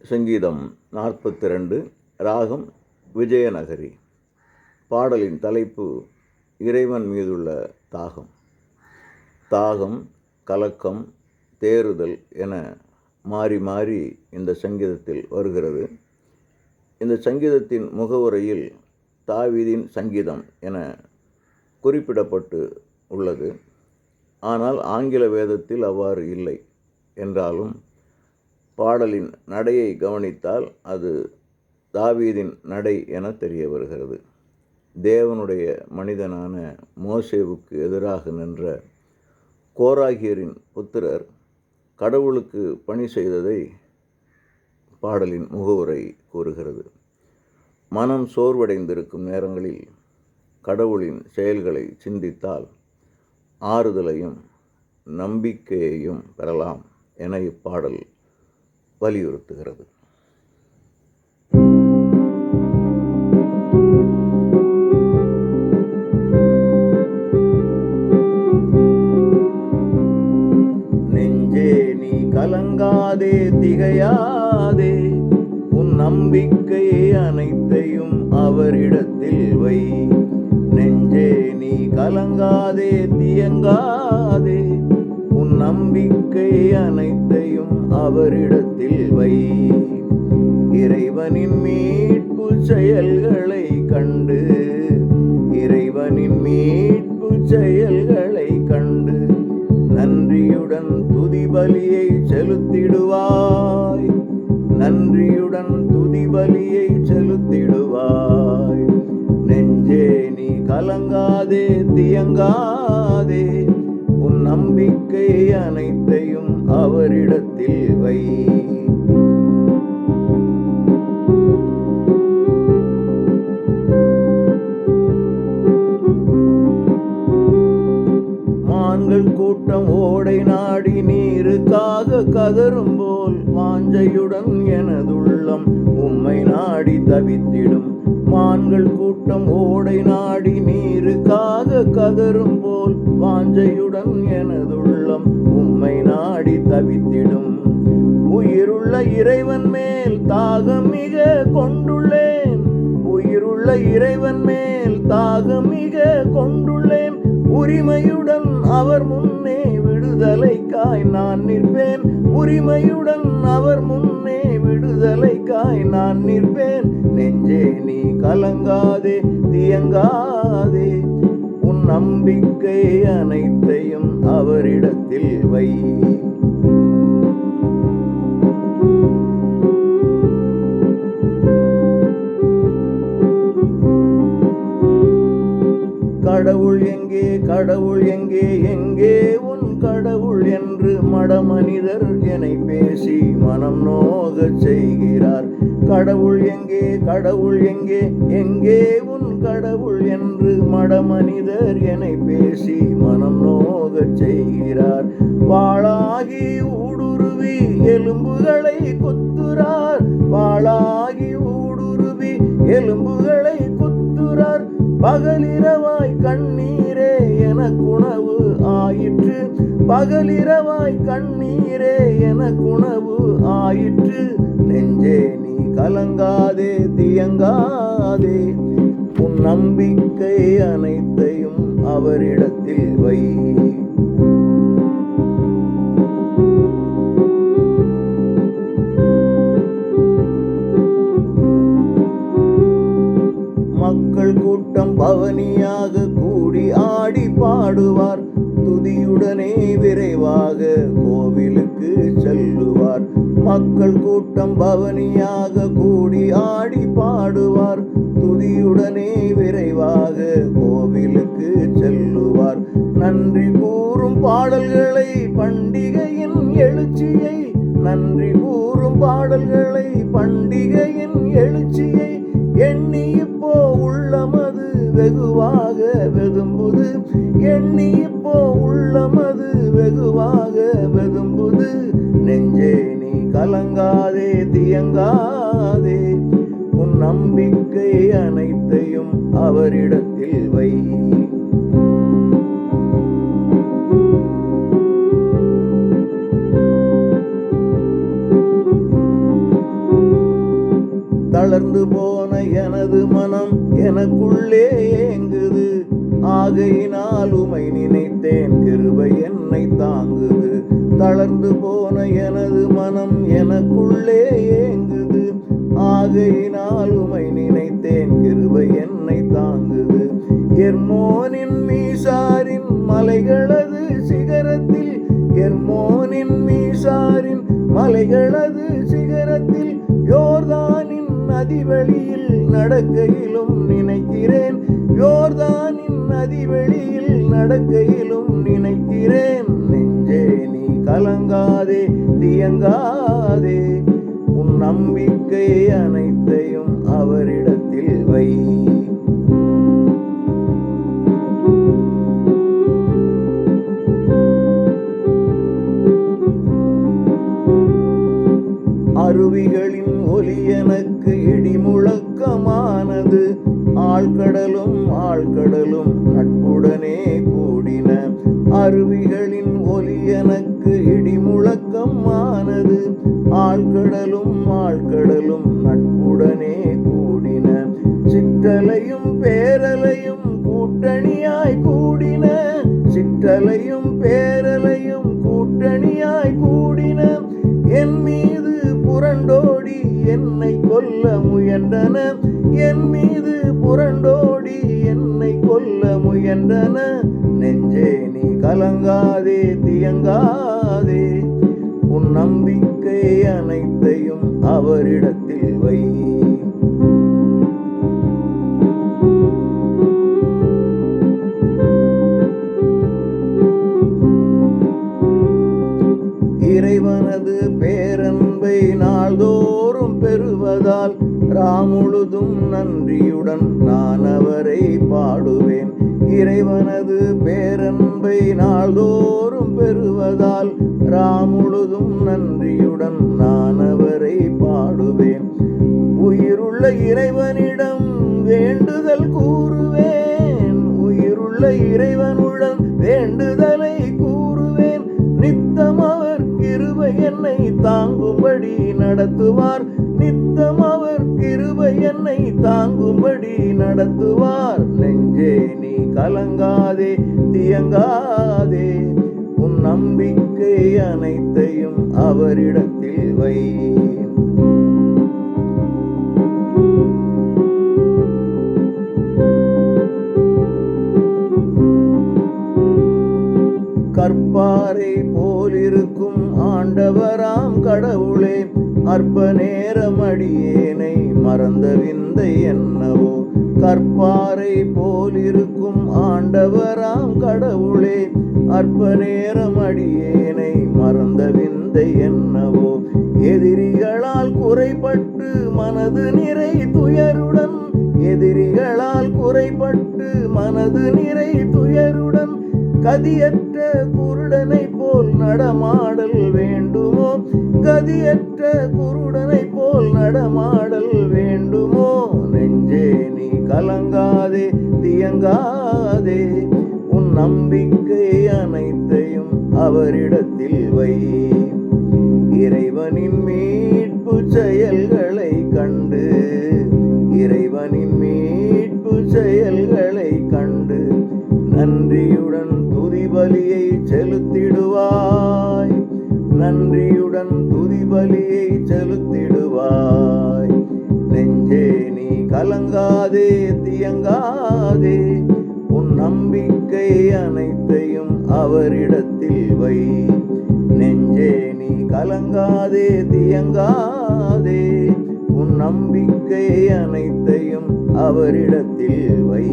சங்கீதம் 42. ராகம் விஜயநகரி. பாடலின் தலைப்பு இறைவன் மீதுள்ள தாகம். தாகம், கலக்கம், தேறுதல் என மாறி மாறி இந்த சங்கீதத்தில் வருகிறது. இந்த சங்கீதத்தின் முகவுரையில் தாவீதின் சங்கீதம் என குறிப்பிடப்பட்டு உள்ளது. ஆனால் ஆங்கில வேதத்தில் அவ்வாறு இல்லை என்றாலும் பாடலின் நடையை கவனித்தால் அது தாவீதின் நடை என தெரிய வருகிறது. தேவனுடைய மனிதனான மோசேவுக்கு எதிராக நின்ற கோராகியரின் புத்திரர் கடவுளுக்கு பணி செய்ததை பாடலின் முகவுரை கூறுகிறது. மனம் சோர்வடைந்திருக்கும் நேரங்களில் கடவுளின் செயல்களை சிந்தித்தால் ஆறுதலையும் நம்பிக்கையையும் பெறலாம் என இப்பாடல் வலியுறுத்துகிறது. நெஞ்சே நீ கலங்காதே, திகையாதே, உன் நம்பிக்கையை அனைத்தையும் அவரிடத்தில் வை. நெஞ்சே நீ கலங்காதே, தியங்காதே, உன் நம்பிக்கை அனைத்தையும் அவரிடத்தில் வை. இறைவனின் மீட்பு செயல்களை கண்டு, இறைவனின் மீட்பு செயல்களை கண்டு நன்றியுடன் துதிபலியை செலுத்திடுவாய். நன்றியுடன் துதிபலியை செலுத்திடுவாய். நெஞ்சே நீ கலங்காதே, தியங்காதே, உன் நம்பிக்கை அனைத்தையும் அவரிடத்தில் வை. மான்கள் கூட்டம் ஓடை நாடி நீருக்காக கதரும் போல் வாஞ்சையுடன் எனதுள்ளம் உம்மை நாடி தவித்திடும். மான்கள் கூட்டம் ஓடை நாடி நீருக்காக கதரும் போல் வாஞ்சையுடன் எனதுள்ளம் உம்மை நாடி தவித்திடும். உயிருள்ள இறைவன் மேல் தாகம் மிக கொண்டுள்ளேன். உயிருள்ள இறைவன் மேல் தாகம் மிக கொண்டுள்ளேன். உரிமையுடன் அவர் முன்னே விடுதலைக்காய் நான் நிற்பேன். உரிமையுடன் அவர் முன்னே விடுதலைக்காய் நான் நிற்பேன். நெஞ்சே நீ கலங்காதே, தியங்காதே, உன் நம்பிக்கை அனைத்தையும் அவரிடத்தில் வை. கடவுள் எங்கே, கடவுள் எங்கே, எங்கே உன் கடவுள் என்று மடமனிதர் என்னை பேசி மனம் நோகச் செய்கிறார். கடவுள் எங்கே, கடவுள் எங்கே, எங்கே உன் கடவுள் என்று மடமனிதர் என்னை பேசி மனம் நோகச் செய்கிறார். வாளாகி ஊடுருவி எலும்புகளை குத்துறார். வாளாகி ஊடுருவி எலும்புகளை குத்துறார். பகலிரவாய் கண்ணீரே எனக்குணவு ஆயிற்று. பகலிரவாய் கண்ணீரே எனக்குணவு ஆயிற்று. நெஞ்சே நீ கலங்காதே, தியங்காதே, உன் நம்பிக்கை அனைத்தையும் அவரிடத்தில் வை. மக்கள் கூட்டம் பவனியாக கூடி ஆடி பாடுவார். துதியுடனே விரைவாக கோவிலுக்கு செல்லுவார். மக்கள் கூட்டம் பவனியாக கூடி ஆடி பாடுவார். துதியுடனே விரைவாக கோவிலுக்கு செல்லுவார். நன்றி கூறும் பாடல்களை, பண்டிகையின் எழுச்சியை, நன்றி கூறும் பாடல்களை, பண்டிகையின் எழுச்சியை எண்ணி இப்போ உள்ளமது வெகுவாக வெதும்புது. எண்ணி இப்போ உள்ளமது வெகுவாக வெதும்புது. நெஞ்சே நீ கலங்காதே, தியங்காதே, உன் நம்பிக்கை அனைத்தையும் அவரிடத்தில் வை. தளர்ந்து போன எனது மனம் எனக்குள்ளே ஏங்குது. ஆகையினால் உமை நினைத்தேன், கிருபை என்னை தாங்குது. தளர்ந்து போன எனது மனம் எனக்குள்ளே ஏங்குது. ஆகையினால் உமை நினைத்தேன், கிருபை என்னை தாங்குது. எர்மோனின் மீசாரின் மலைகளது சிகரத்தில், எர்மோனின் மீசாரின் மலைகளது சிகரத்தில், யோர்தானின் நதிவெளியில் நடக்கையிலும் நினைக்கிறேன். யோர்தானின் நதிவெளியில் நடக்கையிலும் நினைக்கிறேன். நெஞ்சே நீ கலங்காதே, தியங்காதே, உன் நம்பிக்கை அனைத்தையும் அவரிடத்தில் வை. அருவிகளின் ஒலி எனக்கு இடி முழக்கமானது. ஆழ்கடலும் ஆழ்கடலும் நட்புடனே கூடின. அருவிகளின் ஒலி எனக்கு இடி முழக்கமானது. ஆழ்கடலும் ஆழ்கடலும் நட்புடனே கூடின. சிற்றலையும் பேரலையும் கூட்டணியாய் கூடின. சிற்றலையும் பேரலையும் கூட்டணியாய் கூடின. என் மீது புரண்டோடி என்னை கொல்ல முயன்றன. என் மீது புரண்டோடி என்னை கொல்ல முயன்றன. நெஞ்சே நீ கலங்காதே, தியங்காதே, உன் நம்பிக்கை அனைத்தையும் அவரிடத்தில் வை. இறைவனது பேரன்பை நாள்தோறும் பெறுவதால் ராமுழுதும் நன்றியுடன் நான் அவரை பாடுவேன். இறைவனது பேரன்பை நாள்தோறும் பெறுவதால் ராமுழுதும் நன்றியுடன் நான் அவரை பாடுவேன். உயிருள்ள இறைவனிடம் வேண்டுதல் கூறுவேன். உயிருள்ள இறைவனுடன் வேண்டுதலை கூறுவேன். நித்தம் அவர் கிருபை என்னை தாங்கும்படி நடத்துவார். நித்தம் அவர் கிருபை என்னை தாங்கும்படி நடத்துவார். நெஞ்சே நீ கலங்காதே, தியங்காதே, உன் நம்பிக்கை அனைத்தையும் அவரிடத்தில் வை. கற்பாரை போலிருக்கும் ஆண்டவராம் கடவுளே, அற்ப நேரம் அடியேனை மறந்த விந்தை என்னவோ. கற்பாரை போலிருக்கும் ஆண்டவராம் கடவுளே, அற்ப நேரம் அடியேனை மறந்த விந்தை என்னவோ. எதிரிகளால் குறைபட்டு மனது நிறை துயருடன், எதிரிகளால் குறைபட்டு மனது நிறை துயருடன், கதியற்ற குருடனை போல் நடமாடல் வேண்டுமோ. கதியற்ற குருடனை போல் நடமாடல் வேண்டுமோ. நெஞ்சே நீ கலங்காதே, தியங்காதே, உன் நம்பிக்கை அனைத்தையும் அவரிடத்தில் வை. இறைவனின் மீட்பு செயல்களை கண்டு, இறைவனின் மீட்பு செயல்களை கண்டு, நன்றியுடன் துதிபலியை செலுத்திடுவாய். நன்றியுடன் துதிபலியை செலுத்திடுவாய். நெஞ்சே நீ கலங்காதே, தியங்காதே, உன் நம்பிக்கை அனைத்தையும் அவரிடத்தில் வை. நெஞ்சே நீ கலங்காதே, தியங்காதே, உன் நம்பிக்கை அனைத்தையும் அவரிடத்தில் வை.